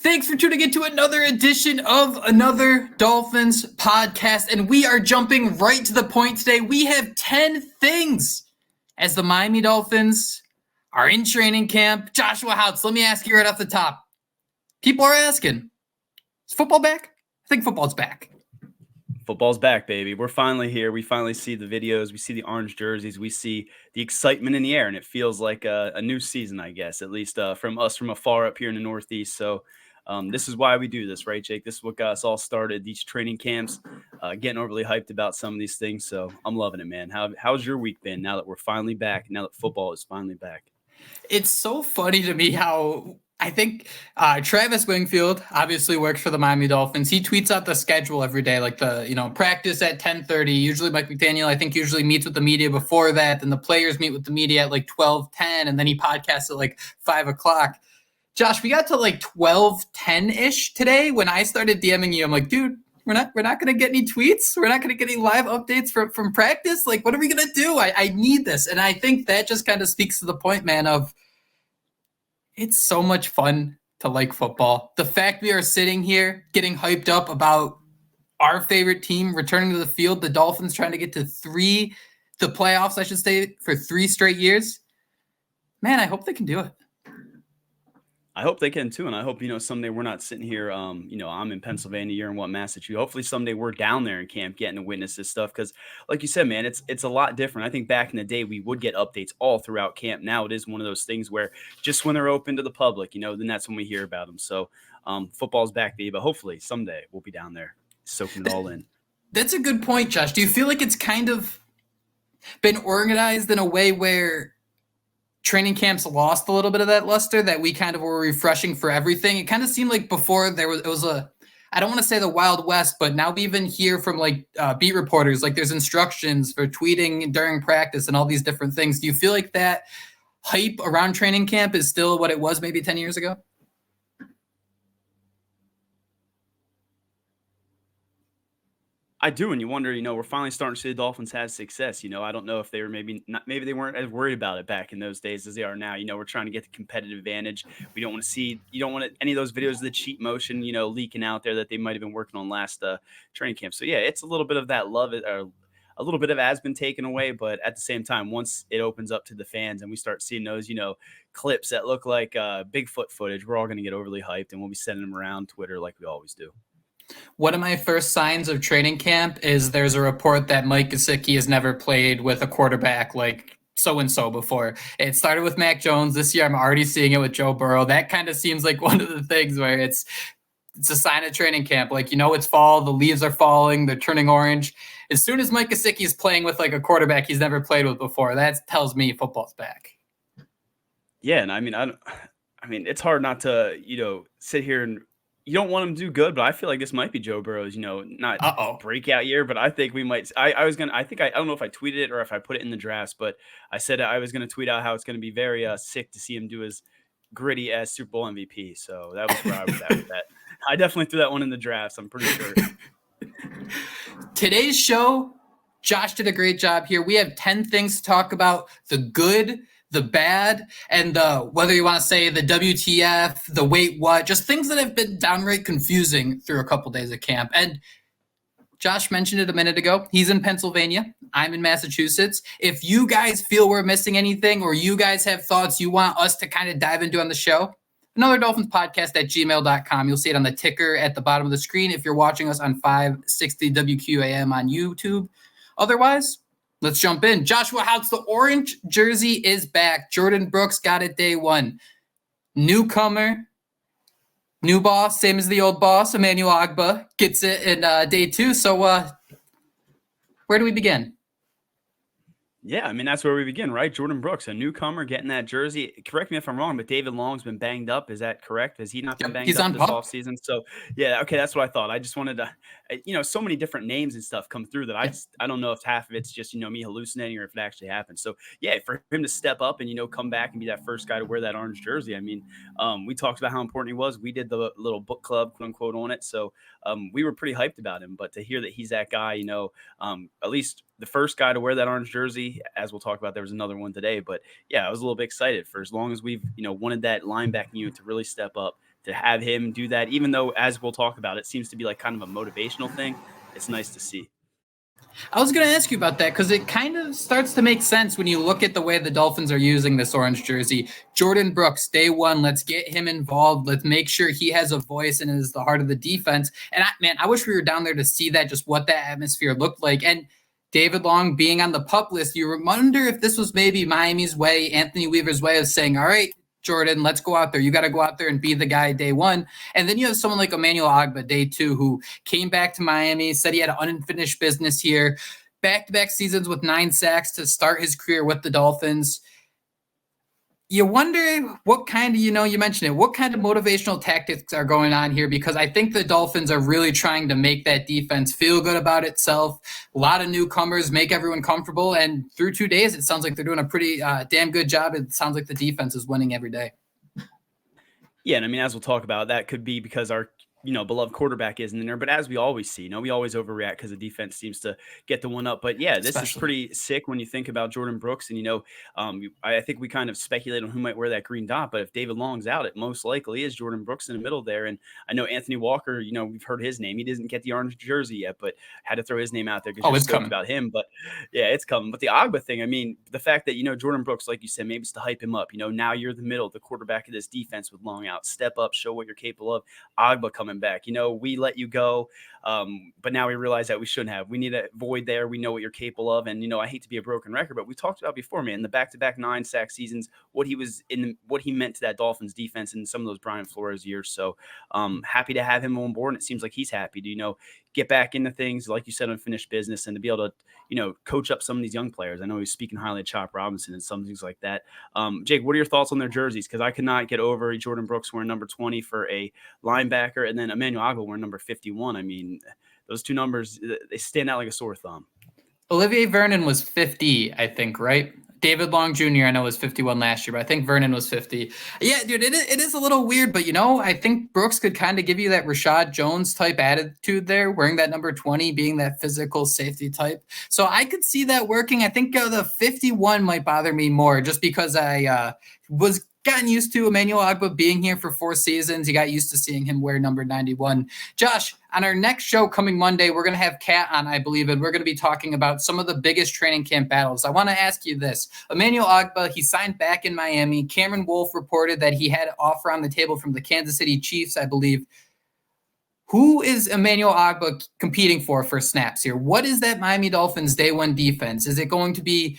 Thanks for tuning in to another edition of Another Dolphins podcast, and we are jumping right to the point today. We have 10 things as the Miami Dolphins are in training camp. Joshua Houtz, let me ask you right off the top. People are asking, is football back? I think football's back. Football's back, baby. We're finally here. We finally see the videos. We see the orange jerseys. We see the excitement in the air, and it feels like a new season, I guess, at least from us from afar up here in the Northeast. So this is why we do this, right, Jake? This is what got us all started, these training camps, getting overly hyped about some of these things. So I'm loving it, man. How's your week been now that we're finally back, now that football is finally back? It's so funny to me how I think Travis Wingfield obviously works for the Miami Dolphins. He tweets out the schedule every day, like practice at 10:30. Usually Mike McDaniel, I think, usually meets with the media before that. Then the players meet with the media at like 12:10, and then he podcasts at like 5 o'clock. Josh, we got to like 12:10-ish today when I started DMing you. I'm like, dude, we're not going to get any tweets. We're not going to get any live updates from practice. Like, what are we going to do? I need this. And I think that just kind of speaks to the point, man, of it's so much fun to like football. The fact we are sitting here getting hyped up about our favorite team returning to the field, the Dolphins trying to get to the playoffs, I should say, for 3 straight years. Man, I hope they can do it. I hope they can too, and I hope someday we're not sitting here. I'm in Pennsylvania, you're in Massachusetts. Hopefully someday we're down there in camp getting to witness this stuff because, like you said, man, it's a lot different. I think back in the day we would get updates all throughout camp. Now it is one of those things where just when they're open to the public, then that's when we hear about them. So football's back, baby, but hopefully someday we'll be down there soaking it all in. That's a good point, Josh. Do you feel like it's kind of been organized in a way where training camps lost a little bit of that luster that we kind of were refreshing for everything? It kind of seemed like before it was I don't want to say the Wild West, but now we even hear from beat reporters, like there's instructions for tweeting during practice and all these different things. Do you feel like that hype around training camp is still what it was maybe 10 years ago? I do, and you wonder, we're finally starting to see the Dolphins have success. I don't know if they were maybe they weren't as worried about it back in those days as they are now. We're trying to get the competitive advantage. You don't want any of those videos of the cheat motion, leaking out there that they might have been working on last training camp. So yeah, it's a little bit of that love, or a little bit of it has been taken away, but at the same time, once it opens up to the fans and we start seeing those, clips that look like Bigfoot footage, we're all going to get overly hyped and we'll be sending them around Twitter like we always do. One of my first signs of training camp is there's a report that Mike Gesicki has never played with a quarterback like so-and-so before. It started with Mac Jones. This year I'm already seeing it with Joe Burrow. That kind of seems like one of the things where it's a sign of training camp. Like, it's fall, the leaves are falling, they're turning orange. As soon as Mike Gesicki is playing with like a quarterback he's never played with before, that tells me football's back. Yeah, and I mean, it's hard not to, sit here and you don't want him to do good, but I feel like this might be Joe Burrow's, not breakout year, but I think we might. I don't know if I tweeted it or if I put it in the drafts, but I said I was going to tweet out how it's going to be very sick to see him do as gritty as Super Bowl MVP. So that was where I was at with that. I definitely threw that one in the drafts. I'm pretty sure. Today's show, Josh did a great job here. We have 10 things to talk about: the good, the bad, and whether you want to say the WTF, the wait what, just things that have been downright confusing through a couple days of camp. And Josh mentioned it a minute ago. He's in Pennsylvania. I'm in Massachusetts. If you guys feel we're missing anything or you guys have thoughts you want us to kind of dive into on the show, AnotherDolphinsPodcast at gmail.com. You'll see it on the ticker at the bottom of the screen if you're watching us on 560 WQAM on YouTube. Otherwise, let's jump in. Joshua Houtz, the orange jersey is back. Jordan Brooks got it day one. Newcomer, new boss, same as the old boss. Emmanuel Ogbah gets it in day two. So where do we begin? Yeah, I mean, that's where we begin, right? Jordan Brooks, a newcomer, getting that jersey. Correct me if I'm wrong, but David Long's been banged up. Is that correct? Has he not been banged up this offseason? So, yeah, okay, that's what I thought. I just wanted to, so many different names and stuff come through that I don't know if half of it's just, me hallucinating or if it actually happened. So, yeah, for him to step up and, come back and be that first guy to wear that orange jersey, I mean, we talked about how important he was. We did the little book club, quote unquote, on it. So, we were pretty hyped about him. But to hear that he's that guy, at least the first guy to wear that orange jersey, as we'll talk about, there was another one today. But, yeah, I was a little bit excited for as long as we've, wanted that linebacking unit to really step up. to have him do that, even though, as we'll talk about, it seems to be like kind of a motivational thing. It's nice to see. I was going to ask you about that because it kind of starts to make sense when you look at the way the Dolphins are using this orange jersey. Jordan Brooks, day one, let's get him involved. Let's make sure he has a voice and is the heart of the defense. And I wish we were down there to see that, just what that atmosphere looked like. And David Long being on the PUP list, you wonder if this was maybe Miami's way, Anthony Weaver's way of saying, all right, Jordan, let's go out there. You got to go out there and be the guy day one. And then you have someone like Emmanuel Ogbah day two, who came back to Miami, said he had unfinished business here, back-to-back seasons with 9 sacks to start his career with the Dolphins. You wonder what kind of, you mentioned it, what kind of motivational tactics are going on here, because I think the Dolphins are really trying to make that defense feel good about itself. A lot of newcomers, make everyone comfortable. And through 2 days, it sounds like they're doing a pretty damn good job. It sounds like the defense is winning every day. Yeah, and I mean, as we'll talk about, that could be because our beloved quarterback isn't in there. But as we always see, we always overreact because the defense seems to get the one up. But yeah, this is pretty sick when you think about Jordan Brooks. And, I think we kind of speculate on who might wear that green dot. But if David Long's out, it most likely is Jordan Brooks in the middle there. And I know Anthony Walker, we've heard his name. He doesn't get the orange jersey yet, but had to throw his name out there because it's coming about him. But yeah, it's coming. But the Ogbah thing, I mean, the fact that, Jordan Brooks, like you said, maybe it's to hype him up. Now you're the middle, the quarterback of this defense with Long out. Step up, show what you're capable of. Ogbah coming back. We let you go, but now we realize that we shouldn't have. We need a void there. We know what you're capable of, and I hate to be a broken record, but we talked about before, man, the back-to-back 9 sack seasons, what he meant to that Dolphins defense in some of those Brian Flores years. So happy to have him on board, and it seems like he's happy to get back into things, like you said, unfinished business, and to be able to coach up some of these young players. I know he's speaking highly of Chop Robinson and some things like that. Jake, what are your thoughts on their jerseys? Because I could not get over Jordan Brooks wearing number 20 for a linebacker, and then Emmanuel Ogbah wearing number 51. I mean, those two numbers, they stand out like a sore thumb. Olivier Vernon was 50, I think, right? David Long Jr., I know, was 51 last year, but I think Vernon was 50. Yeah, dude, it is a little weird, but, I think Brooks could kind of give you that Rashad Jones type attitude there, wearing that number 20, being that physical safety type. So I could see that working. I think the 51 might bother me more just because I was gotten used to Emmanuel Ogbah being here for 4 seasons. You got used to seeing him wear number 91. Josh, on our next show coming Monday, we're going to have Kat on, I believe, and we're going to be talking about some of the biggest training camp battles. I want to ask you this. Emmanuel Ogbah, he signed back in Miami. Cameron Wolfe reported that he had an offer on the table from the Kansas City Chiefs, I believe. Who is Emmanuel Ogbah competing for snaps here? What is that Miami Dolphins day one defense? Is it going to be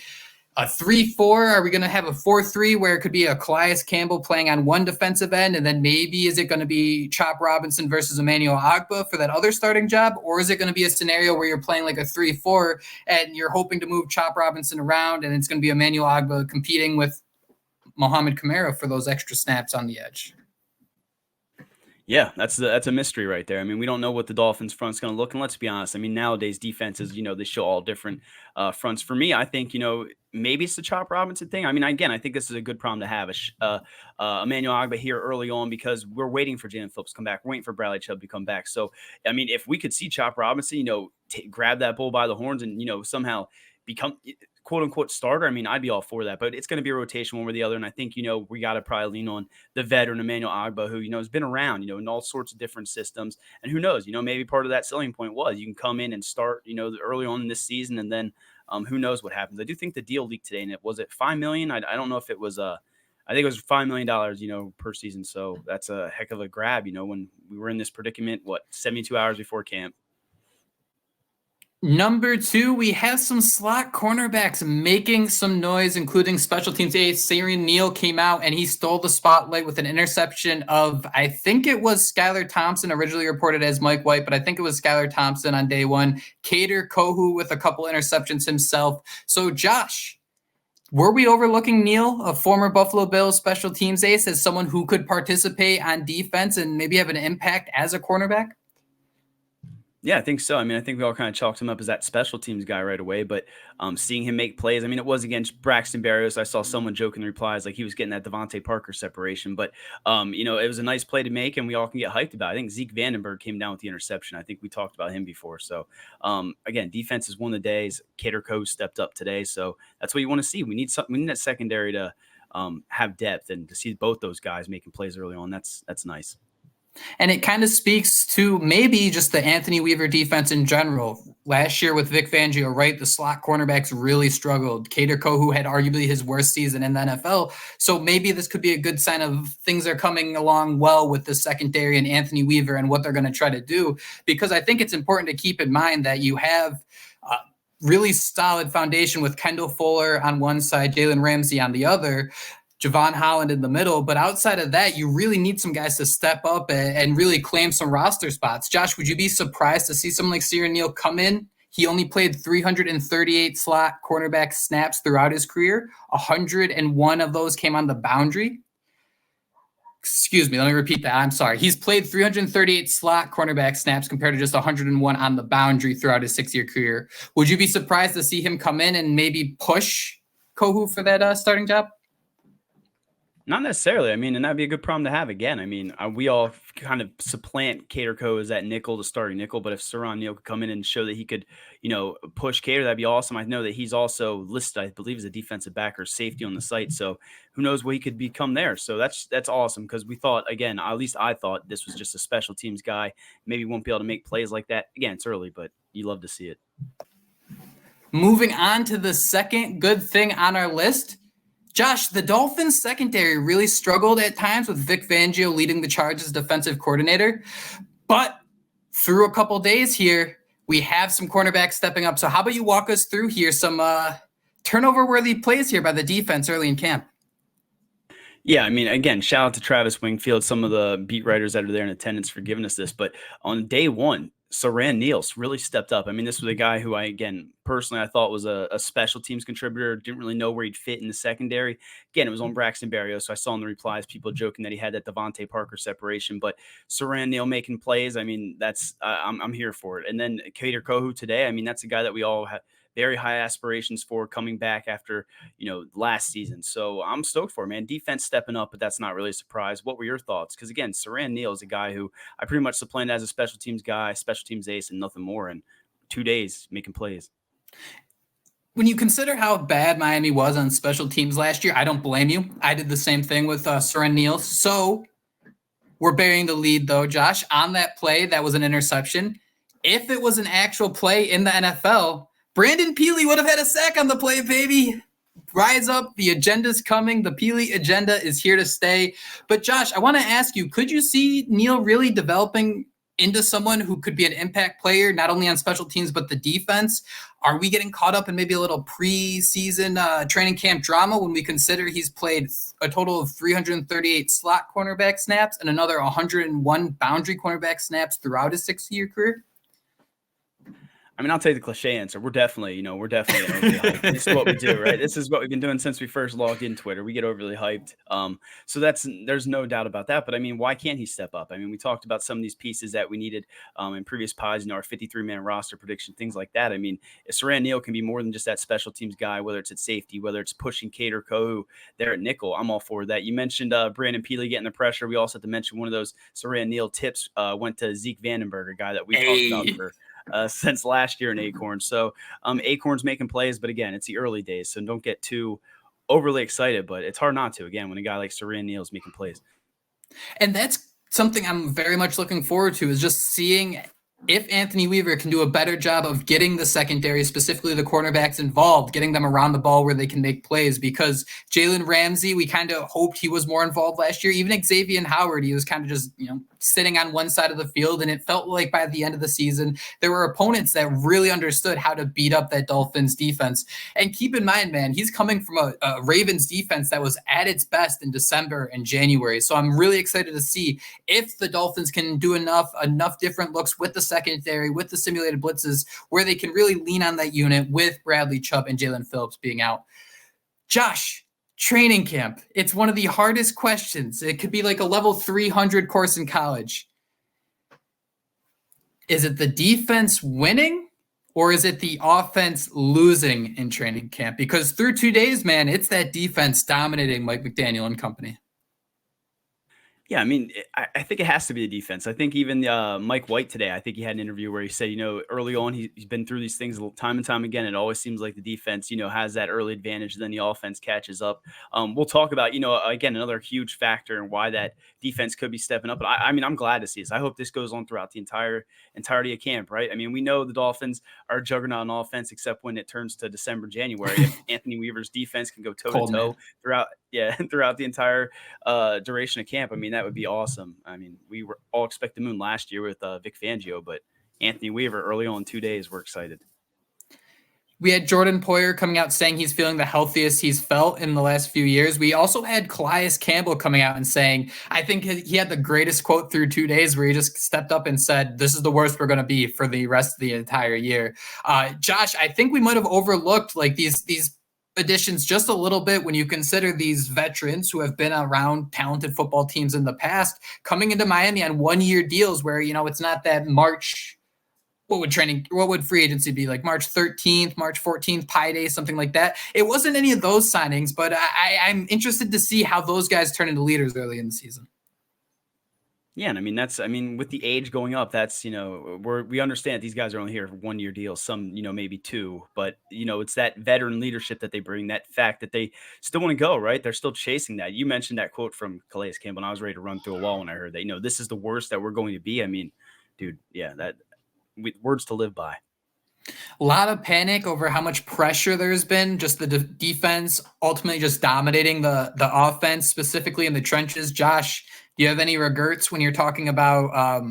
a 3-4? Are we going to have a 4-3 where it could be a Calais Campbell playing on one defensive end, and then maybe is it going to be Chop Robinson versus Emmanuel Ogbah for that other starting job? Or is it going to be a scenario where you're playing like a 3-4 and you're hoping to move Chop Robinson around, and it's going to be Emmanuel Ogbah competing with Mohamed Kamara for those extra snaps on the edge? Yeah, that's a mystery right there. I mean, we don't know what the Dolphins front's going to look, and let's be honest. I mean, nowadays defenses, they show all different fronts. For me, I think, maybe it's the Chop Robinson thing. I mean, again, I think this is a good problem to have. Emmanuel Ogbah here early on because we're waiting for Jalen Phillips to come back. We're waiting for Bradley Chubb to come back. So, I mean, if we could see Chop Robinson, grab that bull by the horns and, somehow become quote unquote starter, I mean, I'd be all for that, but it's going to be a rotation one or the other. And I think, we got to probably lean on the veteran Emmanuel Ogbah, who, has been around, in all sorts of different systems. And who knows, maybe part of that selling point was you can come in and start, early on in this season. And then who knows what happens. I do think the deal leaked today, and was it $5 million? I don't know if it was I think it was $5 million, per season. So that's a heck of a grab, when we were in this predicament, 72 hours before camp. Number 2, we have some slot cornerbacks making some noise, including special teams ace Sarian Neal came out and he stole the spotlight with an interception of, I think it was Skylar Thompson, originally reported as Mike White, but I think it was Skylar Thompson on day one. Kader Kohu with a couple interceptions himself. So Josh, were we overlooking Neal, a former Buffalo Bills special teams ace, as someone who could participate on defense and maybe have an impact as a cornerback? Yeah, I think so. I mean, I think we all kind of chalked him up as that special teams guy right away, but seeing him make plays, I mean, it was against Braxton Berrios. I saw someone joke in the replies like he was getting that Devontae Parker separation, but, it was a nice play to make, and we all can get hyped about it. I think Zeke Vandenberg came down with the interception. I think we talked about him before. So, again, defense is one of the days. Kader Kohu stepped up today, so that's what you want to see. We need that secondary to have depth, and to see both those guys making plays early on, that's nice. And it kind of speaks to maybe just the Anthony Weaver defense in general. Last year with Vic Fangio, right, the slot cornerbacks really struggled. Kader Kohou had arguably his worst season in the NFL. So maybe this could be a good sign of things are coming along well with the secondary and Anthony Weaver and what they're going to try to do. Because I think it's important to keep in mind that you have a really solid foundation with Kendall Fuller on one side, Jalen Ramsey on the other, Javon Holland in the middle. But outside of that, you really need some guys to step up and really claim some roster spots. Josh, would you be surprised to see someone like Siran Neal come in? He only played 338 slot cornerback snaps throughout his career. 101 of those came on the boundary. Excuse me, let me repeat that. I'm sorry. He's played 338 slot cornerback snaps compared to just 101 on the boundary throughout his 6-year career. Would you be surprised to see him come in and maybe push Kohou for that starting job? Not necessarily. I mean, and that'd be a good problem to have again. I mean, we all kind of supplant Kader Kohou as that nickel, the starting nickel. But if Siran Neal could come in and show that he could, push Kader, that'd be awesome. I know that he's also listed, I believe, as a defensive back or safety on the site. So who knows what he could become there. So that's awesome, because we thought, again, at least I thought this was just a special teams guy. Maybe won't be able to make plays like that. Again, it's early, but you love to see it. Moving on to the second good thing on our list. Josh, the Dolphins secondary really struggled at times with Vic Fangio leading the charge as defensive coordinator. But through a couple days here, we have some cornerbacks stepping up. So how about you walk us through here some turnover-worthy plays here by the defense early in camp? Yeah, I mean, again, shout out to Travis Wingfield, some of the beat writers that are there in attendance for giving us this. But on day one, Siran Neal really stepped up. I mean, this was a guy who I thought was a special teams contributor. Didn't really know where he'd fit in the secondary. Again, it was on Braxton Berrios, so I saw in the replies people joking that he had that Devontae Parker separation. But Siran Neal making plays, I mean, that's I'm here for it. And then Kader Kohou today, I mean, that's a guy that we all have very high aspirations for coming back after, last season. So I'm stoked for it, man. Defense stepping up, but that's not really a surprise. What were your thoughts? Because, again, Siran Neal is a guy who I pretty much supplanted as a special teams guy, special teams ace, and nothing more. And 2 days making plays. When you consider how bad Miami was on special teams last year, I don't blame you. I did the same thing with Siran Neal. So we're burying the lead, though, Josh. On that play, that was an interception. If it was an actual play in the NFL, Brandon Peely would have had a sack on the play, baby. Rise up. The agenda's coming. The Peely agenda is here to stay. But, Josh, I want to ask you, could you see Neal really developing into someone who could be an impact player, not only on special teams, but the defense? Are we getting caught up in maybe a little preseason training camp drama when we consider he's played a total of 338 slot cornerback snaps and another 101 boundary cornerback snaps throughout his 6-year career? I mean, I'll take the cliche answer. We're definitely overly hyped. This is what we do, right? This is what we've been doing since we first logged in Twitter. We get overly hyped. So there's no doubt about that. But I mean, why can't he step up? I mean, we talked about some of these pieces that we needed in previous pods, our 53-man roster prediction, things like that. I mean, if Siran Neal can be more than just that special teams guy, whether it's at safety, whether it's pushing Kader Kohou there at nickel, I'm all for that. You mentioned Brandon Peely getting the pressure. We also have to mention one of those Siran Neal tips went to Zeke Vandenberg, a guy that we talked about for since last year in Acorns. So Acorns making plays, but again, it's the early days, so don't get too overly excited, but it's hard not to, again, when a guy like Siran Neal is making plays. And that's something I'm very much looking forward to, is just seeing if Anthony Weaver can do a better job of getting the secondary, specifically the cornerbacks, involved, getting them around the ball where they can make plays. Because Jalen Ramsey, we kind of hoped he was more involved last year. Even Xavier Howard, he was kind of just, sitting on one side of the field. And it felt like by the end of the season, there were opponents that really understood how to beat up that Dolphins defense. And keep in mind, man, he's coming from a Ravens defense that was at its best in December and January. So I'm really excited to see if the Dolphins can do enough different looks with the secondary, with the simulated blitzes, where they can really lean on that unit with Bradley Chubb and Jalen Phillips being out. Josh, training camp. It's one of the hardest questions. It could be like a level 300 course in college. Is it the defense winning, or is it the offense losing in training camp? Because through 2 days, man, it's that defense dominating Mike McDaniel and company. Yeah, I mean, I think it has to be the defense. I think even Mike White today, I think he had an interview where he said, early on, he's been through these things time and time again. It always seems like the defense, has that early advantage, then the offense catches up. We'll talk about, again, another huge factor and why that defense could be stepping up. But I mean, I'm glad to see this. I hope this goes on throughout the entirety of camp, right? I mean, we know the Dolphins are a juggernaut on offense, except when it turns to December, January. If Anthony Weaver's defense can go toe-to-toe throughout the entire duration of camp, I mean, that would be awesome. I mean, we were all expect the moon last year with Vic Fangio, but Anthony Weaver early on 2 days, we're excited. We had Jordan Poyer coming out saying he's feeling the healthiest he's felt in the last few years. We also had Calais Campbell coming out and saying, I think he had the greatest quote through 2 days where he just stepped up and said, this is the worst we're going to be for the rest of the entire year. Josh, I think we might have overlooked like these additions just a little bit when you consider these veterans who have been around talented football teams in the past coming into Miami on 1-year deals where, it's not that March. What would free agency be like? March 13th, March 14th, Pi Day, something like that. It wasn't any of those signings, but I'm interested to see how those guys turn into leaders early in the season. Yeah, and I mean, with the age going up, that's, we understand these guys are only here for 1-year deals, some, maybe 2, but, it's that veteran leadership that they bring, that fact that they still want to go, right? They're still chasing that. You mentioned that quote from Calais Campbell, and I was ready to run through a wall when I heard that, this is the worst that we're going to be. I mean, dude, yeah, words to live by. A lot of panic over how much pressure there's been, just the defense ultimately just dominating the offense, specifically in the trenches. Josh, do you have any regrets when you're talking about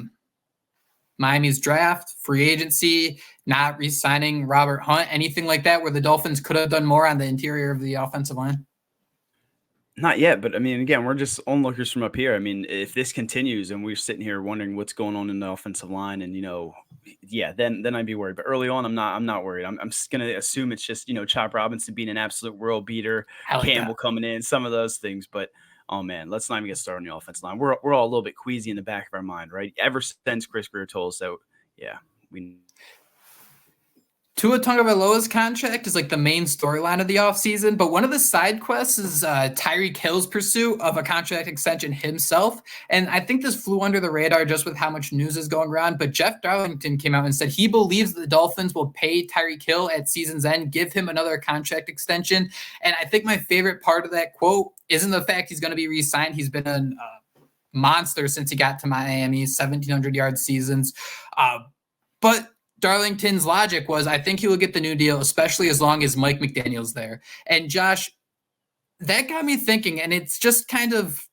Miami's draft, free agency, not re-signing Robert Hunt, anything like that where the Dolphins could have done more on the interior of the offensive line? Not yet, but I mean, again, we're just onlookers from up here. I mean, if this continues and we're sitting here wondering what's going on in the offensive line, and then I'd be worried. But early on, I'm not worried. I'm just gonna assume it's just Chop Robinson being an absolute world beater, Campbell coming in, some of those things. But oh man, let's not even get started on the offensive line. We're all a little bit queasy in the back of our mind, right? Ever since Chris Greer told us that, we. Tua Tagovailoa's contract is like the main storyline of the offseason, but one of the side quests is Tyreek Hill's pursuit of a contract extension himself. And I think this flew under the radar just with how much news is going around. But Jeff Darlington came out and said he believes the Dolphins will pay Tyreek Hill at season's end, give him another contract extension. And I think my favorite part of that quote isn't the fact he's going to be re-signed. He's been a monster since he got to Miami, 1,700-yard seasons. But Darlington's logic was, I think he will get the new deal, especially as long as Mike McDaniel's there. And Josh, that got me thinking, and it's just kind of,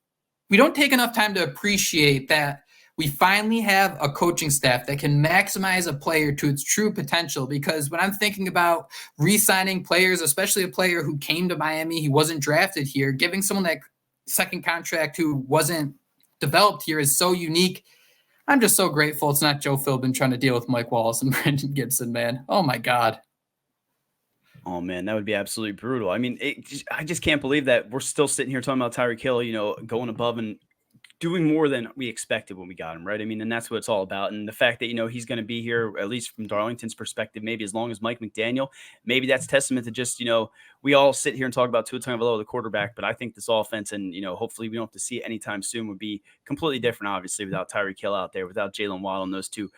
we don't take enough time to appreciate that we finally have a coaching staff that can maximize a player to its true potential. Because when I'm thinking about re-signing players, especially a player who came to Miami, he wasn't drafted here, giving someone that second contract who wasn't developed here is so unique. I'm just so grateful it's not Joe Philbin trying to deal with Mike Wallace and Brandon Gibson, man. Oh, my God. Oh, man, that would be absolutely brutal. I mean, I just can't believe that we're still sitting here talking about Tyreek Hill, going above and doing more than we expected when we got him, right? I mean, and that's what it's all about. And the fact that, he's going to be here, at least from Darlington's perspective, maybe as long as Mike McDaniel, maybe that's testament to just, we all sit here and talk about Tua Tagovailoa, the quarterback, but I think this offense, and, hopefully we don't have to see it anytime soon, would be completely different, obviously, without Tyreek Hill out there, without Jalen Waddle and those two,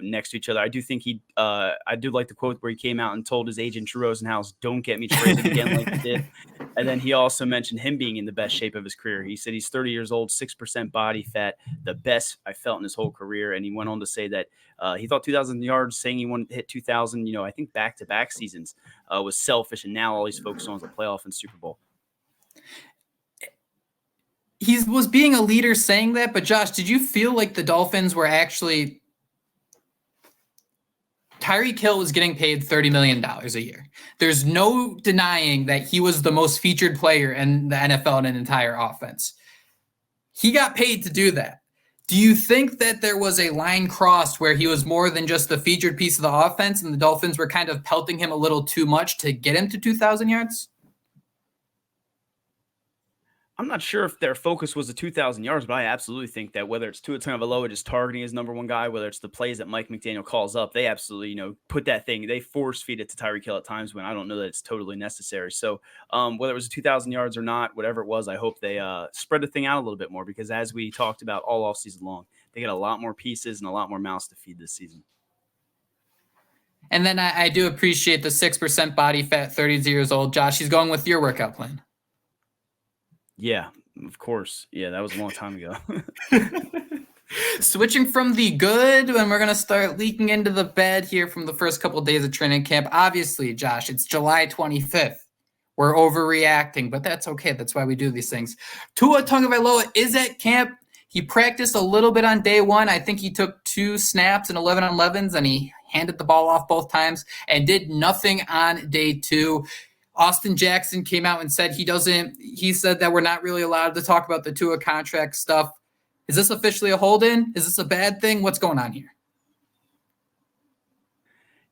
next to each other. I do think I do like the quote where he came out and told his agent, Drew Rosenhaus, don't get me traded again like he did. And then he also mentioned him being in the best shape of his career. He said he's 30 years old, 6% body fat, the best I felt in his whole career. And he went on to say that he thought 2,000 yards, saying he wanted to hit 2,000, I think back-to-back seasons was selfish. And now all he's focused on is the playoff and Super Bowl. He was being a leader saying that, but Josh, did you feel like the Dolphins were actually – Tyreek Hill was getting paid $30 million a year. There's no denying that he was the most featured player in the NFL in an entire offense. He got paid to do that. Do you think that there was a line crossed where he was more than just the featured piece of the offense and the Dolphins were kind of pelting him a little too much to get him to 2,000 yards? I'm not sure if their focus was the 2,000 yards, but I absolutely think that whether it's Tua Tagovailoa just targeting his number one guy, whether it's the plays that Mike McDaniel calls up, they absolutely, put that thing, they force feed it to Tyreek Hill at times when I don't know that it's totally necessary. So whether it was 2,000 yards or not, whatever it was, I hope they spread the thing out a little bit more because as we talked about all off season long, they get a lot more pieces and a lot more mouths to feed this season. And then I do appreciate the 6% body fat, 30 years old. Josh, he's going with your workout plan. Yeah, of course. Yeah, that was a long time ago. Switching from the good, and we're going to start leaking into the bad here from the first couple of days of training camp. Obviously, Josh, it's July 25th. We're overreacting, but that's okay. That's why we do these things. Tua Tagovailoa is at camp. He practiced a little bit on day one. I think he took 2 snaps and 11 on 11s, and he handed the ball off both times and did nothing on day 2. Austin Jackson came out and said he said that we're not really allowed to talk about the Tua contract stuff. Is this officially a hold-in? Is this a bad thing? What's going on here?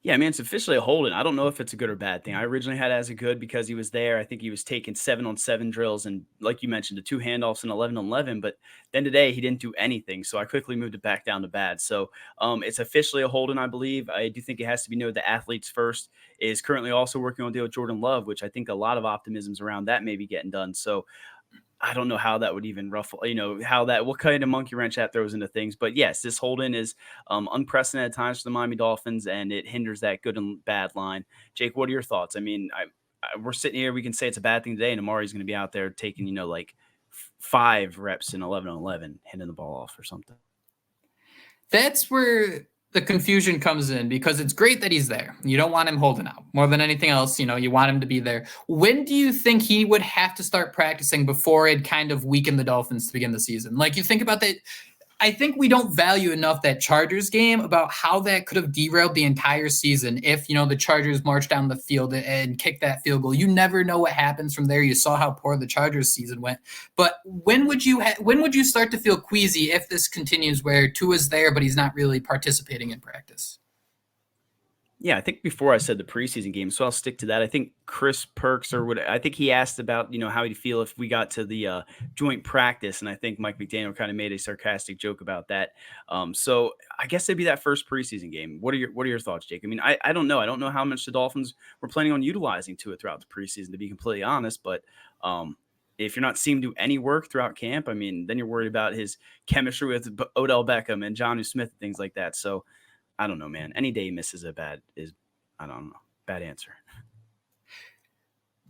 Yeah, I mean, it's officially a hold-in. I don't know if it's a good or bad thing. I originally had it as a good because he was there. I think he was taking 7-on-7 drills and, like you mentioned, the 2 handoffs and 11-on-11. But then today he didn't do anything, so I quickly moved it back down to bad. So it's officially a hold-in, I believe. I do think it has to be noted that Athletes First is currently also working on a deal with Jordan Love, which I think a lot of optimisms around that may be getting done. So I don't know how that would even ruffle, what kind of monkey wrench that throws into things. But yes, this hold-in is unprecedented times for the Miami Dolphins, and it hinders that good and bad line. Jake, what are your thoughts? I mean, we're sitting here, we can say it's a bad thing today, and tomorrow he's going to be out there taking, 5 reps in 11-on-11, handing the ball off or something. That's where the confusion comes in because it's great that he's there. You don't want him holding out more than anything else. You want him to be there. When do you think he would have to start practicing before it kind of weakened the Dolphins to begin the season? Like you think about that. I think we don't value enough that Chargers game about how that could have derailed the entire season if, the Chargers marched down the field and kicked that field goal. You never know what happens from there. You saw how poor the Chargers season went. But when would you start to feel queasy if this continues where Tua's there, but he's not really participating in practice? Yeah, I think before I said the preseason game, so I'll stick to that. I think Chris Perks I think he asked about, how he'd feel if we got to the joint practice. And I think Mike McDaniel kind of made a sarcastic joke about that. So I guess it'd be that first preseason game. What are your thoughts, Jake? I mean, I don't know. I don't know how much the Dolphins were planning on utilizing Tua throughout the preseason, to be completely honest. But if you're not seeing him do any work throughout camp, I mean, then you're worried about his chemistry with Odell Beckham and Jonnu Smith, things like that. So I don't know, man. Any day he misses bad answer.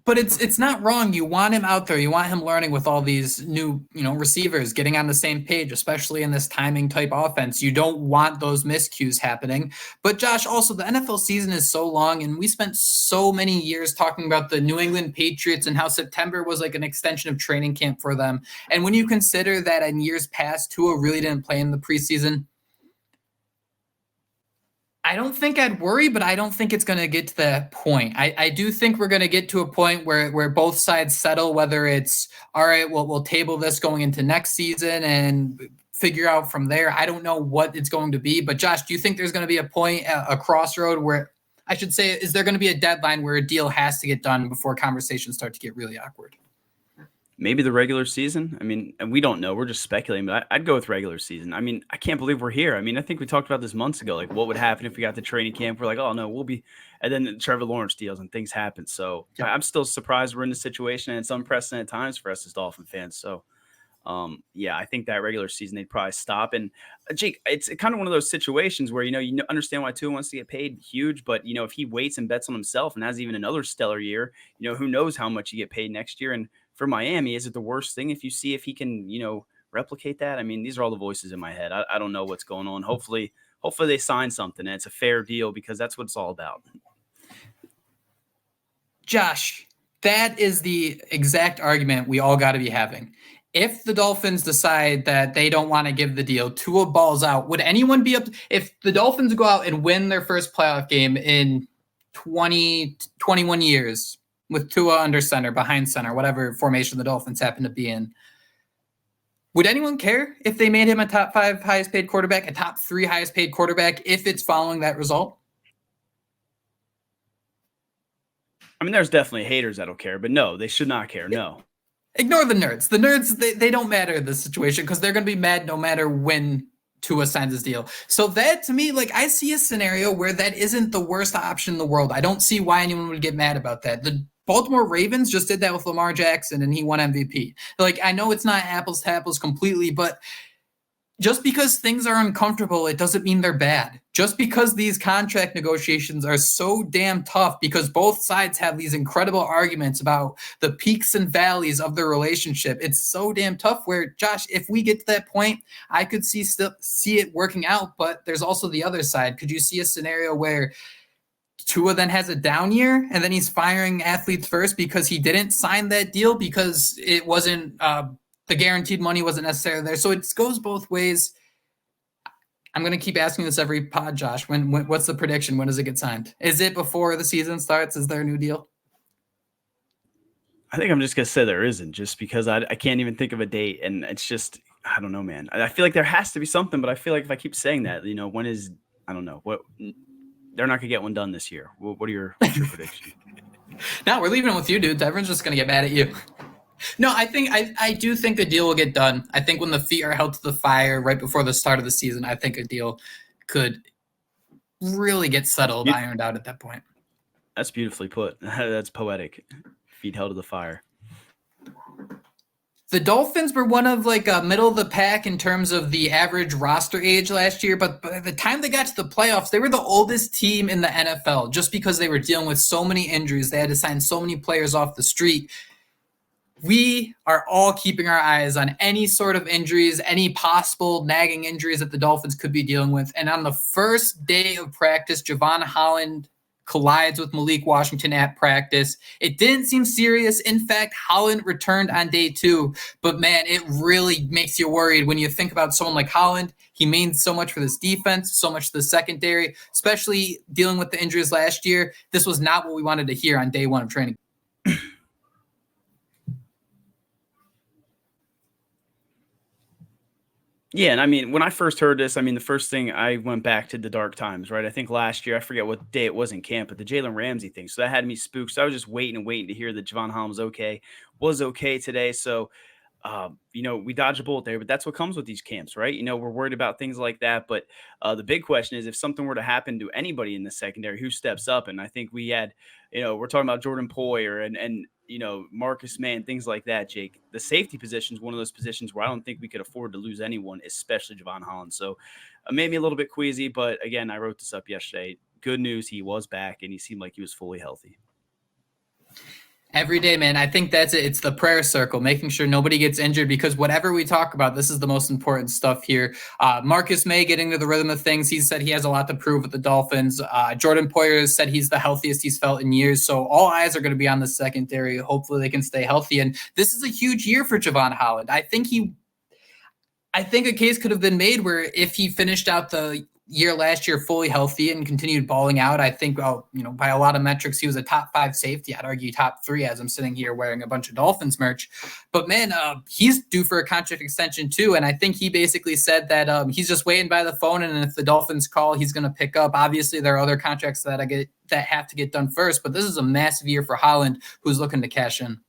But it's not wrong. You want him out there. You want him learning with all these new, receivers, getting on the same page, especially in this timing type offense. You don't want those miscues happening. But Josh, also the NFL season is so long, and we spent so many years talking about the New England Patriots and how September was like an extension of training camp for them. And when you consider that in years past, Tua really didn't play in the preseason, I don't think I'd worry, but I don't think it's going to get to that point. I do think we're going to get to a point where both sides settle, whether it's, all right, well, we'll table this going into next season and figure out from there. I don't know what it's going to be. But Josh, do you think there's going to be a point, a crossroad where, I should say, is there going to be a deadline where a deal has to get done before conversations start to get really awkward? Maybe the regular season. I mean, and we don't know. We're just speculating, but I'd go with regular season. I mean, I can't believe we're here. I mean, I think we talked about this months ago. Like, what would happen if we got to training camp? We're like, oh, no, we'll be – and then Trevor Lawrence deals and things happen. So I'm still surprised we're in this situation, and it's unprecedented times for us as Dolphin fans. So, I think that regular season they'd probably stop. And, Jake, it's kind of one of those situations where, you understand why Tua wants to get paid huge, but, if he waits and bets on himself and has even another stellar year, who knows how much he get paid next year. And for Miami, is it the worst thing if you see if he can, replicate that? I mean, these are all the voices in my head. I don't know what's going on. Hopefully they sign something and it's a fair deal because that's what it's all about. Josh, that is the exact argument we all got to be having. If the Dolphins decide that they don't want to give the deal, Tua balls out, would anyone be up if the Dolphins go out and win their first playoff game in 21 years? With Tua under center, behind center, whatever formation the Dolphins happen to be in. Would anyone care if they made him a top 5 highest paid quarterback, a top 3 highest paid quarterback, if it's following that result? I mean, there's definitely haters that'll care, but no, they should not care. No. Ignore the nerds. The nerds, they don't matter in this situation because they're going to be mad no matter when Tua signs his deal. So that, to me, like, I see a scenario where that isn't the worst option in the world. I don't see why anyone would get mad about that. The Baltimore Ravens just did that with Lamar Jackson, and he won MVP. Like, I know it's not apples to apples completely, but just because things are uncomfortable, it doesn't mean they're bad. Just because these contract negotiations are so damn tough because both sides have these incredible arguments about the peaks and valleys of their relationship, it's so damn tough where, Josh, if we get to that point, I could see it working out, but there's also the other side. Could you see a scenario where Tua then has a down year and then he's firing athletes first because he didn't sign that deal because it wasn't the guaranteed money wasn't necessarily there. So it goes both ways. I'm going to keep asking this every pod, Josh. When what's the prediction? When does it get signed? Is it before the season starts? Is there a new deal? I think I'm just going to say there isn't, just because I can't even think of a date. And it's just, I don't know, man. I feel like there has to be something, but I feel like if I keep saying that, when is, I don't know, what, they're not going to get one done this year. What's your prediction? No, we're leaving it with you, dude. Everyone's just going to get mad at you. No, I do think the deal will get done. I think when the feet are held to the fire right before the start of the season, I think a deal could really get settled, ironed out at that point. That's beautifully put. That's poetic. Feet held to the fire. The Dolphins were one of middle of the pack in terms of the average roster age last year, but by the time they got to the playoffs, they were the oldest team in the NFL just because they were dealing with so many injuries. They had to sign so many players off the street. We are all keeping our eyes on any sort of injuries, any possible nagging injuries that the Dolphins could be dealing with. And on the first day of practice, Jevon Holland collides with Malik Washington at practice. It didn't seem serious. In fact, Holland returned on day 2. But, man, it really makes you worried when you think about someone like Holland. He means so much for this defense, so much to the secondary, especially dealing with the injuries last year. This was not what we wanted to hear on day 1 of training. Yeah, and I mean, when I first heard this, the first thing, I went back to the dark times, right? I think last year, I forget what day it was in camp, but the Jalen Ramsey thing. So that had me spooked. So I was just waiting to hear that Jevon Holland was okay today. So, we dodged a bullet there, but that's what comes with these camps, right? We're worried about things like that. But the big question is, if something were to happen to anybody in the secondary, who steps up? And I think we had, we're talking about Jordan Poyer and Marcus May, things like that, Jake. The safety position is one of those positions where I don't think we could afford to lose anyone, especially Jevon Holland. So maybe a little bit queasy, but again, I wrote this up yesterday. Good news, he was back, and he seemed like he was fully healthy. Every day, man. I think that's it. It's the prayer circle, making sure nobody gets injured, because whatever we talk about, this is the most important stuff here. Marcus May getting to the rhythm of things. He said he has a lot to prove with the Dolphins. Jordan Poyer said he's the healthiest he's felt in years. So all eyes are going to be on the secondary. Hopefully they can stay healthy. And this is a huge year for Jevon Holland. I think a case could have been made where if he finished out the year last year fully healthy and continued balling out, I think, by a lot of metrics, he was a top 5 safety. I'd argue top 3 as I'm sitting here wearing a bunch of Dolphins merch. But, man, he's due for a contract extension too. And I think he basically said that he's just waiting by the phone, and if the Dolphins call, he's going to pick up. Obviously, there are other contracts that have to get done first, but this is a massive year for Holland, who's looking to cash in.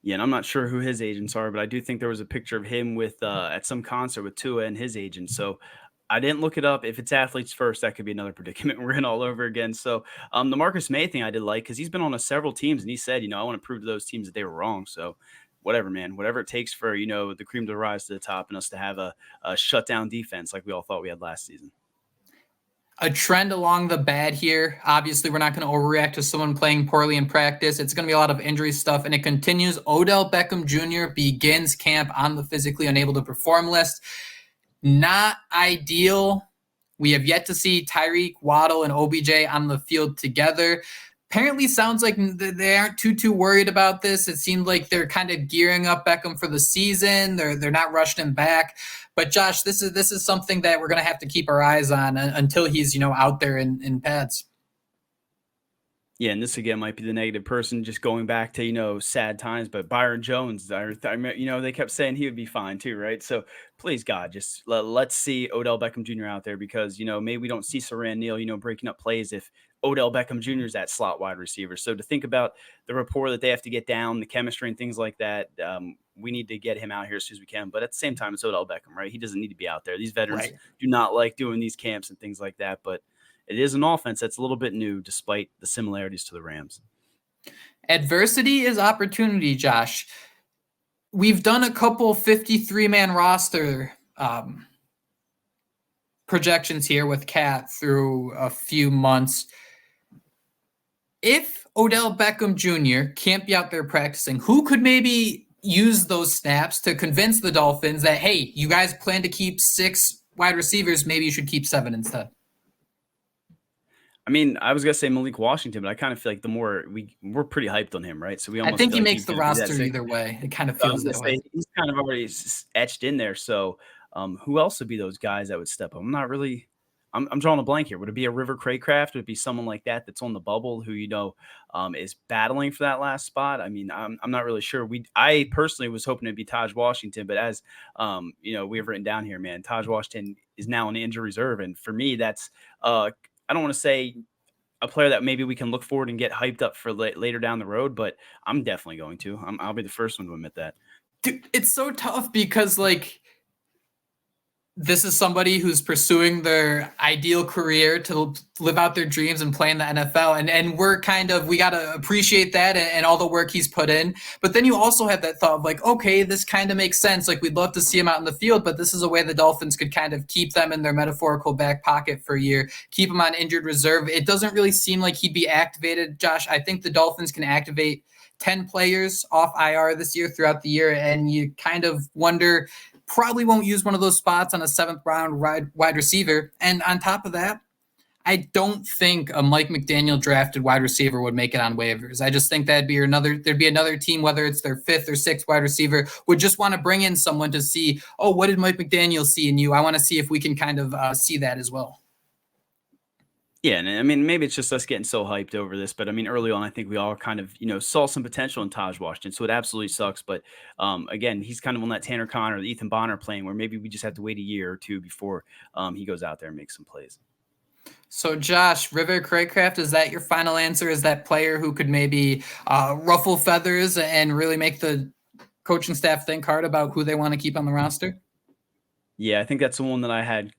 Yeah, and I'm not sure who his agents are, but I do think there was a picture of him with at some concert with Tua and his agent. So I didn't look it up. If it's athletes first, that could be another predicament we're in all over again. So the Marcus May thing I did like, because he's been on several teams, and he said, I want to prove to those teams that they were wrong. So whatever, man, whatever it takes for, the cream to rise to the top and us to have a shutdown defense like we all thought we had last season. A trend along the bad here. Obviously, we're not going to overreact to someone playing poorly in practice. It's going to be a lot of injury stuff, and it continues. Odell Beckham Jr. begins camp on the physically unable to perform list. Not ideal. We have yet to see Tyreek, Waddle, and OBJ on the field together. Apparently sounds like they aren't too worried about this. It seemed like they're kind of gearing up Beckham for the season. They're not rushing him back. But Josh, this is something that we're going to have to keep our eyes on until he's out there in pads. Yeah, and this again might be the negative person, just going back to sad times. But Byron Jones, they kept saying he would be fine too, right? So please God, just let's see Odell Beckham Jr. out there, because maybe we don't see Saran Neal breaking up plays if Odell Beckham Jr. is that slot wide receiver. So to think about the rapport that they have to get down, the chemistry and things like that, we need to get him out here as soon as we can. But at the same time, it's Odell Beckham, right? He doesn't need to be out there. These veterans do not like doing these camps and things like that. But it is an offense that's a little bit new despite the similarities to the Rams. Adversity is opportunity, Josh. We've done a couple 53-man roster projections here with Cat through a few months. If Odell Beckham Jr. can't be out there practicing, who could maybe use those snaps to convince the Dolphins that, hey, you guys plan to keep 6 wide receivers, maybe you should keep 7 instead? I mean, I was gonna say Malik Washington, but I kind of feel like the more we're pretty hyped on him, right? So we almost I think he like makes the roster either way. It kind of feels that way. He's kind of already etched in there. So who else would be those guys that would step up? I'm not really. I'm drawing a blank here. Would it be a River Craycraft? Would it be someone like that that's on the bubble who is battling for that last spot? I mean, I'm not really sure. I personally was hoping it'd be Tahj Washington, but as we have written down here, man, Tahj Washington is now on the injury reserve, and for me, that's I don't want to say a player that maybe we can look forward and get hyped up for later down the road, but I'm definitely going to. I'll be the first one to admit that. Dude, it's so tough because this is somebody who's pursuing their ideal career to live out their dreams and play in the NFL. And we got to appreciate that and all the work he's put in. But then you also have that thought of okay, this kind of makes sense. We'd love to see him out in the field, but this is a way the Dolphins could kind of keep them in their metaphorical back pocket for a year, keep him on injured reserve. It doesn't really seem like he'd be activated, Josh. I think the Dolphins can activate 10 players off IR this year throughout the year. And you kind of wonder, probably won't use one of those spots on a 7th round wide receiver. And on top of that, I don't think a Mike McDaniel drafted wide receiver would make it on waivers. I just think there'd be another team, whether it's their 5th or 6th wide receiver, would just want to bring in someone to see, what did Mike McDaniel see in you? I want to see if we can kind of see that as well. Yeah, and I mean, maybe it's just us getting so hyped over this, but I mean, early on, I think we all kind of, saw some potential in Tahj Washington, so it absolutely sucks. But again, he's kind of on that Tanner Conner, the Ethan Bonner plane, where maybe we just have to wait a year or two before he goes out there and makes some plays. So, Josh, River Craycraft, is that your final answer? Is that player who could maybe ruffle feathers and really make the coaching staff think hard about who they want to keep on the roster? Yeah, I think that's the one that I had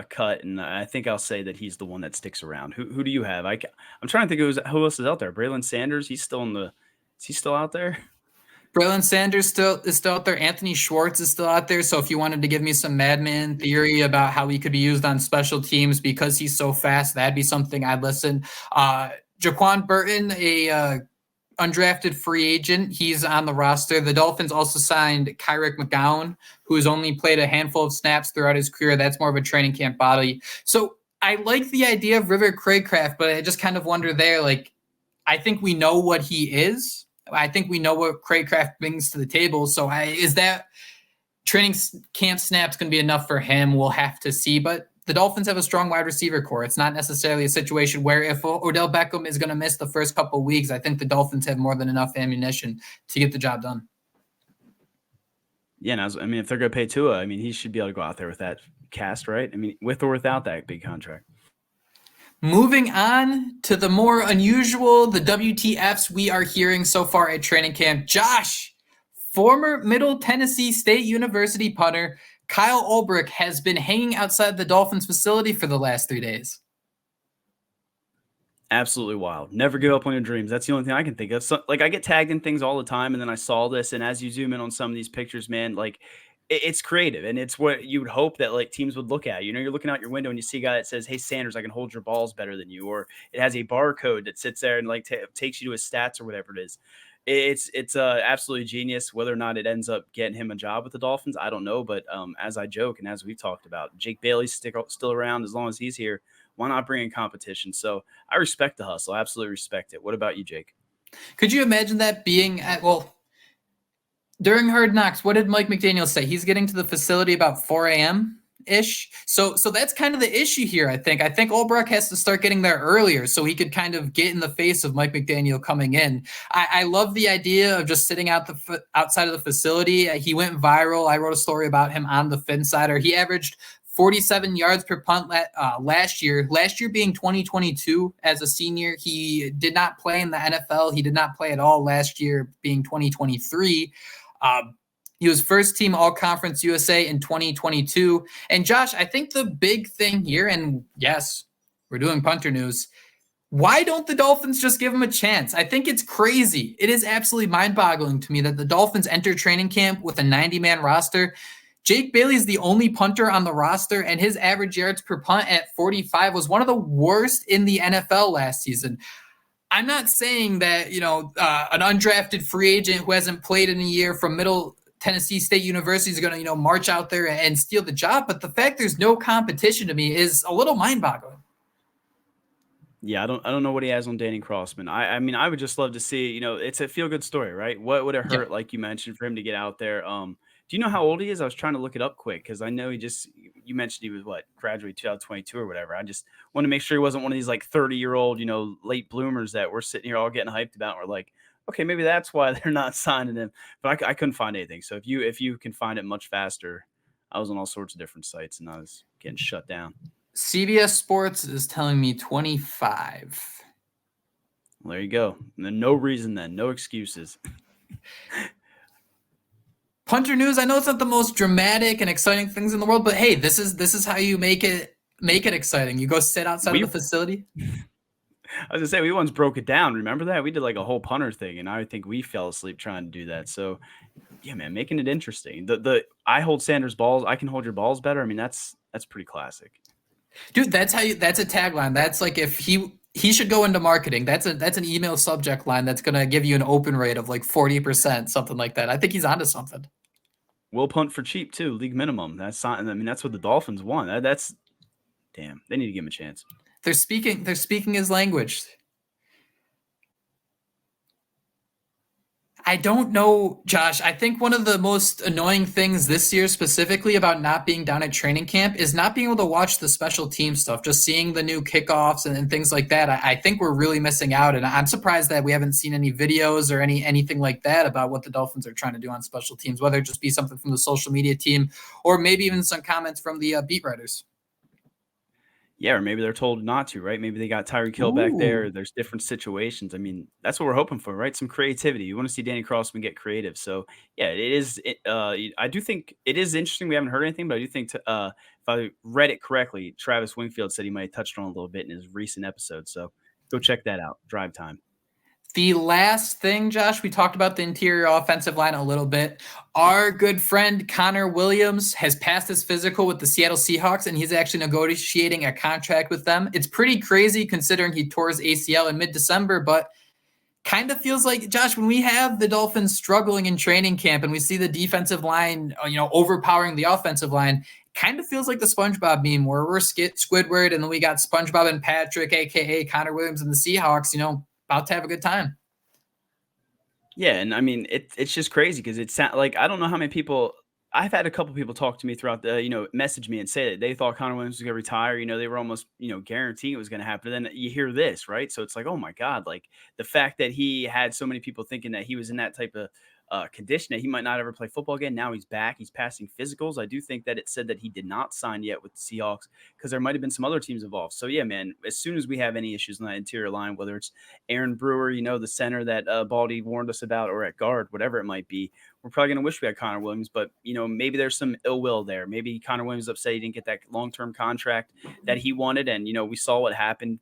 cut, and I think I'll say that he's the one that sticks around. Who do you have? I'm trying to think who else is out there. Braylon Sanders, is he still out there? Braylon Sanders is still out there. Anthony Schwartz is still out there. So if you wanted to give me some madman theory about how he could be used on special teams because he's so fast, that'd be something I'd listen. Jaquan Burton, a undrafted free agent. He's on the roster. The Dolphins also signed Kyrick McGowan, who's only played a handful of snaps throughout his career. That's more of a training camp body. So I like the idea of River Craycraft, but I just kind of wonder there, I think we know what he is. I think we know what Craycraft brings to the table. So is that training camp snaps going to be enough for him? We'll have to see. But the Dolphins have a strong wide receiver core. It's not necessarily a situation where if Odell Beckham is going to miss the first couple of weeks, I think the Dolphins have more than enough ammunition to get the job done. Yeah, and if they're going to pay Tua, he should be able to go out there with that cast, right? With or without that big contract. Moving on to the more unusual, the WTFs we are hearing so far at training camp. Josh, former Middle Tennessee State University punter Kyle Ubrich has been hanging outside the Dolphins facility for the last 3 days. Absolutely wild. Never give up on your dreams. That's the only thing I can think of. So, I get tagged in things all the time, and then I saw this, and as you zoom in on some of these pictures, man, it's creative, and it's what you would hope that teams would look at. You're looking out your window and you see a guy that says, "Hey Sanders, I can hold your balls better than you," or it has a barcode that sits there and takes you to his stats or whatever it is. It's absolutely genius. Whether or not it ends up getting him a job with the Dolphins, I don't know. But as I joke and as we've talked about, Jake Bailey's still around as long as he's here. Why not bring in competition? So I respect the hustle. I absolutely respect it. What about you, Jake? Could you imagine that being during Hard Knocks, what did Mike McDaniel say? He's getting to the facility about 4 a.m. ish. So that's kind of the issue here. I think Ubrich has to start getting there earlier so he could kind of get in the face of Mike McDaniel coming in. I love the idea of just sitting outside of the facility. He went viral. I wrote a story about him on the Finsider. He averaged 47 yards per punt last year. Last year being 2022 as a senior, he did not play in the NFL. He did not play at all last year being 2023. He was first team All-Conference USA in 2022. And Josh, I think the big thing here, and yes, we're doing punter news, why don't the Dolphins just give him a chance? I think it's crazy. It is absolutely mind-boggling to me that the Dolphins enter training camp with a 90-man roster. Jake Bailey is the only punter on the roster, and his average yards per punt at 45 was one of the worst in the NFL last season. I'm not saying that, an undrafted free agent who hasn't played in a year from Middle Tennessee State University is going to, march out there and steal the job, but the fact there's no competition to me is a little mind-boggling. Yeah, I don't know what he has on Danny Crossman. I mean, I would just love to see, it's a feel-good story, right? What would it hurt, like you mentioned, for him to get out there? Do you know how old he is? I was trying to look it up quick because I know you mentioned he was graduated 2022 or whatever. I just want to make sure he wasn't one of these 30-year-old, late bloomers that we're sitting here all getting hyped about. We're like, okay, maybe that's why they're not signing him. But I couldn't find anything. So if you can find it much faster, I was on all sorts of different sites and I was getting shut down. CBS Sports is telling me 25. Well, there you go. No reason then. No excuses. Punter news. I know it's not the most dramatic and exciting things in the world, but hey, this is how you make it exciting. You go sit outside of the facility. I was gonna say, we once broke it down. Remember that? We did a whole punter thing, and I think we fell asleep trying to do that. So yeah, man, making it interesting. The I hold Sanders' balls, I can hold your balls better. I mean, that's pretty classic. Dude, that's a tagline. That's if he should go into marketing. That's an email subject line that's gonna give you an open rate of 40%, something like that. I think he's onto something. We'll punt for cheap too, league minimum. That's what the Dolphins want. That's damn. They need to give him a chance. They're speaking his language. I don't know, Josh. I think one of the most annoying things this year specifically about not being down at training camp is not being able to watch the special team stuff, just seeing the new kickoffs and things like that. I think we're really missing out, and I'm surprised that we haven't seen any videos or anything like that about what the Dolphins are trying to do on special teams, whether it just be something from the social media team or maybe even some comments from the beat writers. Yeah, or maybe they're told not to, right? Maybe they got Tyreek Hill back there. There's different situations. I mean, that's what we're hoping for, right? Some creativity. You want to see Danny Crossman get creative. So, yeah, it is. I do think it is interesting. We haven't heard anything, but I do think, if I read it correctly, Travis Wingfield said he might have touched on a little bit in his recent episode. So go check that out. Drive Time. The last thing, Josh, we talked about the interior offensive line a little bit. Our good friend Connor Williams has passed his physical with the Seattle Seahawks, and he's actually negotiating a contract with them. It's pretty crazy considering he tore his ACL in mid-December, but kind of feels like, Josh, when we have the Dolphins struggling in training camp and we see the defensive line, overpowering the offensive line, kind of feels like the SpongeBob meme where we're Squidward and then we got SpongeBob and Patrick, a.k.a. Connor Williams and the Seahawks, about to have a good time. Yeah, and I mean, it's just crazy because it's like, I don't know how many people – I've had a couple people talk to me throughout the, message me and say that they thought Connor Williams was going to retire. They were almost, guaranteeing it was going to happen. And then you hear this, right? So it's like, oh, my God, the fact that he had so many people thinking that he was in that type of condition that he might not ever play football again. Now he's back. He's passing physicals. I do think that it said that he did not sign yet with the Seahawks because there might have been some other teams involved. So, yeah, man, as soon as we have any issues on that interior line, whether it's Aaron Brewer, the center that Baldy warned us about, or at guard, whatever it might be, we're probably going to wish we had Connor Williams. But, maybe there's some ill will there. Maybe Connor Williams is upset he didn't get that long-term contract that he wanted. And, we saw what happened.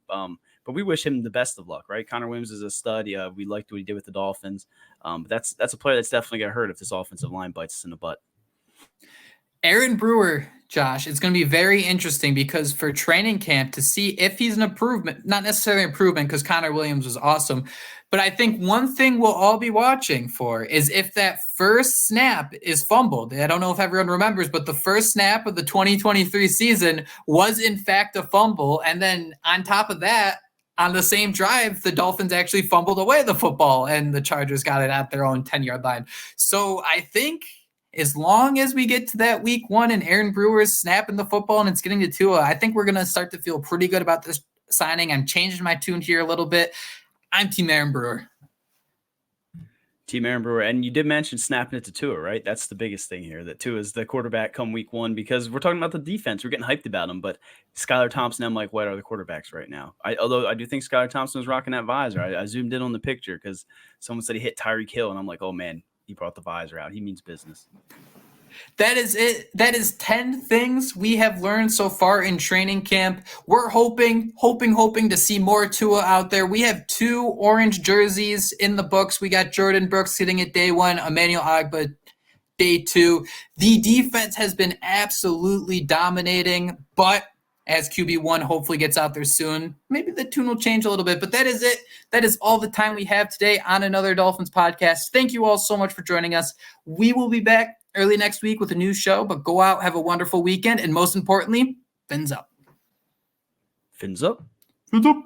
But we wish him the best of luck, right? Connor Williams is a stud. We liked what he did with the Dolphins. But that's a player that's definitely going to hurt if this offensive line bites us in the butt. Aaron Brewer, Josh, it's going to be very interesting because for training camp to see if he's an improvement, not necessarily improvement because Connor Williams was awesome, but I think one thing we'll all be watching for is if that first snap is fumbled. I don't know if everyone remembers, but the first snap of the 2023 season was in fact a fumble. And then on top of that, on the same drive, the Dolphins actually fumbled away the football and the Chargers got it at their own 10-yard line. So I think as long as we get to that week one and Aaron Brewer is snapping the football and it's getting to Tua, I think we're going to start to feel pretty good about this signing. I'm changing my tune here a little bit. I'm Team Aaron Brewer. Team Aaron Brewer. And you did mention snapping it to Tua, right? That's the biggest thing here, that Tua is the quarterback come week 1, because we're talking about the defense. We're getting hyped about them, but Skylar Thompson and Mike White are the quarterbacks right now. Although I do think Skylar Thompson was rocking that visor. I zoomed in on the picture because someone said he hit Tyreek Hill, and I'm like, oh man, he brought the visor out. He means business. That is it. That is 10 things we have learned so far in training camp. We're hoping to see more Tua out there. We have 2 orange jerseys in the books. We got Jordan Brooks sitting at day 1, Emmanuel Ogbah day 2. The defense has been absolutely dominating, but as QB1 hopefully gets out there soon, maybe the tune will change a little bit. But that is it. That is all the time we have today on Another Dolphins podcast. Thank you all so much for joining us. We will be back early next week with a new show, but go out, have a wonderful weekend, and most importantly, fins up. Fins up. Fins up.